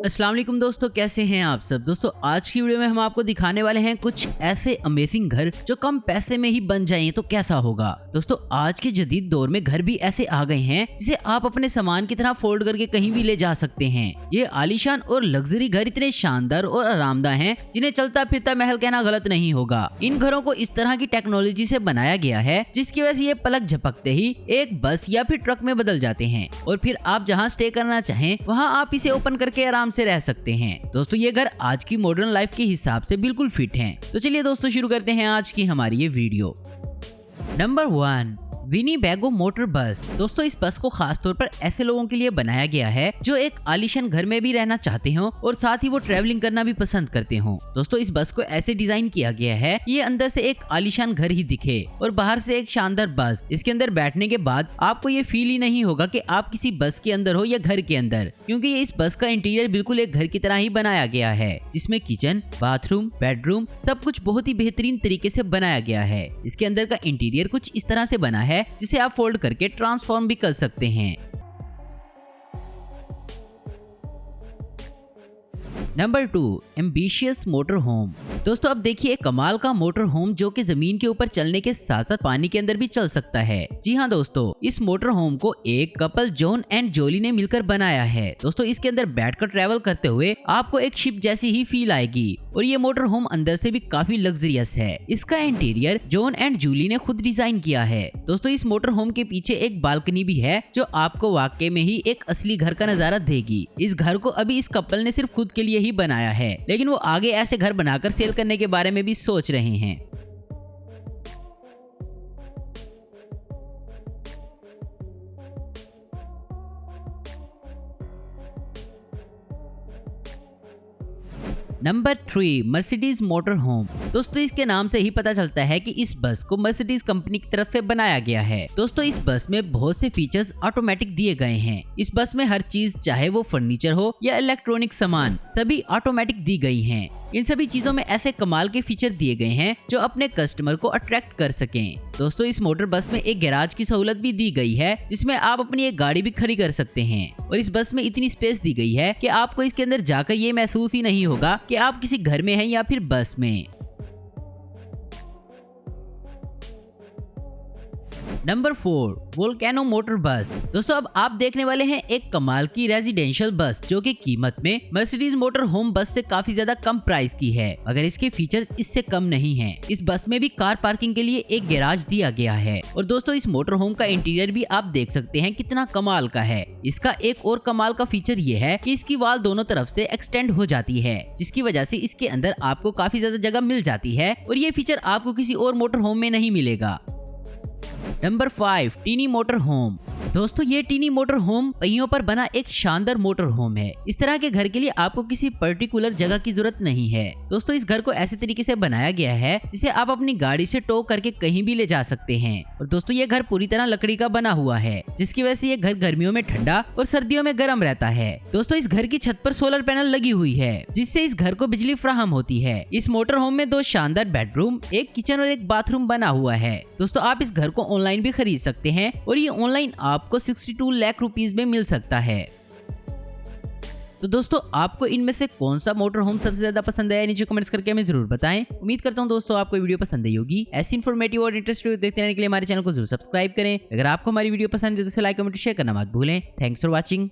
अस्सलाम वालेकुम दोस्तों, कैसे हैं आप सब। दोस्तों आज की वीडियो में हम आपको दिखाने वाले हैं कुछ ऐसे अमेजिंग घर जो कम पैसे में ही बन जाएं तो कैसा होगा। दोस्तों आज के जदीद दौर में घर भी ऐसे आ गए हैं जिसे आप अपने सामान की तरह फोल्ड करके कहीं भी ले जा सकते हैं। ये आलीशान और लग्जरी घर इतने शानदार और आरामदायक हैं जिन्हें चलता फिरता महल कहना गलत नहीं होगा। इन घरों को इस तरह की टेक्नोलॉजी से बनाया गया है जिसकी वजह से ये पलक झपकते ही एक बस या फिर ट्रक में बदल जाते हैं और फिर आप जहाँ स्टे करना चाहें वहाँ आप इसे ओपन करके आराम से रह सकते हैं। दोस्तों ये घर आज की मॉडर्न लाइफ के हिसाब से बिल्कुल फिट हैं। तो चलिए दोस्तों शुरू करते हैं आज की हमारी ये वीडियो। नंबर 1, विनीबैगो मोटर बस। दोस्तों इस बस को खास तौर पर ऐसे लोगों के लिए बनाया गया है जो एक आलीशान घर में भी रहना चाहते हो और साथ ही वो ट्रैवलिंग करना भी पसंद करते हो। दोस्तों इस बस को ऐसे डिजाइन किया गया है ये अंदर से एक आलीशान घर ही दिखे और बाहर से एक शानदार बस। इसके अंदर बैठने के बाद आपको ये फील ही नहीं होगा कि आप किसी बस के अंदर हो या घर के अंदर, क्योंकि ये इस बस का इंटीरियर बिल्कुल एक घर की तरह ही बनाया गया है जिसमें किचन, बाथरूम, बेडरूम सब कुछ बहुत ही बेहतरीन तरीके से बनाया गया है। इसके अंदर का इंटीरियर कुछ इस तरह से बना है जिसे आप फोल्ड करके ट्रांसफॉर्म भी कर सकते हैं। Number 2, ambitious motor home. दोस्तों अब देखिए कमाल का मोटर होम जो कि जमीन के ऊपर चलने के साथ साथ पानी के अंदर भी चल सकता है। जी हाँ दोस्तों, इस मोटर होम को एक कपल जॉन एंड जोली ने मिलकर बनाया है। दोस्तों इसके अंदर बैठकर ट्रैवल करते हुए आपको एक शिप जैसी ही फील आएगी और ये मोटर होम अंदर से भी काफी लग्जरियस है। इसका इंटीरियर जॉन एंड जूली ने खुद डिजाइन किया है। दोस्तों इस मोटर होम के पीछे एक बालकनी भी है जो आपको वाकई में ही एक असली घर का नजारा देगी। इस घर को अभी इस कपल ने सिर्फ खुद के लिए ही बनाया है, लेकिन वो आगे ऐसे घर बनाकर सेल करने के बारे में भी सोच रहे हैं। Number 3, Mercedes motor home. दोस्तों इसके नाम से ही पता चलता है कि इस बस को मर्सिडीज कंपनी की तरफ से बनाया गया है। दोस्तों इस बस में बहुत से फीचर्स ऑटोमेटिक दिए गए हैं। इस बस में हर चीज चाहे वो फर्नीचर हो या इलेक्ट्रॉनिक सामान सभी ऑटोमेटिक दी गई हैं। इन सभी चीजों में ऐसे कमाल के फीचर दिए गए हैं जो अपने कस्टमर को अट्रैक्ट कर सकें। दोस्तों इस मोटर बस में एक गैराज की सहूलत भी दी गई है जिसमें आप अपनी एक गाड़ी भी खड़ी कर सकते हैं और इस बस में इतनी स्पेस दी गई है कि आपको इसके अंदर जाकर ये महसूस ही नहीं होगा कि आप किसी घर में हैं या फिर बस में। नंबर 4, वोल्केनो मोटर बस। दोस्तों अब आप देखने वाले हैं एक कमाल की रेजिडेंशियल बस जो कि कीमत में मर्सिडीज मोटर होम बस से काफी ज्यादा कम प्राइस की है, मगर इसके फीचर्स इससे कम नहीं हैं। इस बस में भी कार पार्किंग के लिए एक गैराज दिया गया है और दोस्तों इस मोटर होम का इंटीरियर भी आप देख सकते हैं कितना कमाल का है। इसका एक और कमाल का फीचर ये है कि इसकी वॉल दोनों तरफ से एक्सटेंड हो जाती है जिसकी वजह से इसके अंदर आपको काफी ज्यादा जगह मिल जाती है और ये फीचर आपको किसी और मोटर होम में नहीं मिलेगा। Number 5, tiny motor home. दोस्तों ये टीनी मोटर होम पहियों पर बना एक शानदार मोटर होम है। इस तरह के घर के लिए आपको किसी पर्टिकुलर जगह की जरूरत नहीं है। दोस्तों इस घर को ऐसे तरीके से बनाया गया है जिसे आप अपनी गाड़ी से टो करके कहीं भी ले जा सकते हैं और दोस्तों ये घर पूरी तरह लकड़ी का बना हुआ है जिसकी वजह से ये घर गर्मियों में ठंडा और सर्दियों में गर्म रहता है। दोस्तों इस घर की छत पर सोलर पैनल लगी हुई है जिससे इस घर को बिजली फराहम होती है। इस मोटर होम में 2 शानदार बेडरूम, एक किचन और एक बाथरूम बना हुआ है। दोस्तों आप इस घर को ऑनलाइन भी खरीद सकते हैं और ये ऑनलाइन आपको 62 लाख रुपीस में मिल सकता है। तो दोस्तों आपको इनमें से कौन सा मोटर होम सबसे ज्यादा पसंद आया नीचे कमेंट्स करके हमें जरूर बताएं। उम्मीद करता हूं दोस्तों आपको वीडियो पसंद आई होगी। ऐसी इन्फॉर्मेटिव और इंटरेस्टिंग वीडियो देखते रहने के लिए हमारे चैनल को जरूर सब्सक्राइब करें। अगर आपको हमारी वीडियो पसंद है तो इसे लाइक कमेंट शेयर करना मत भूलें। Thanks for watching.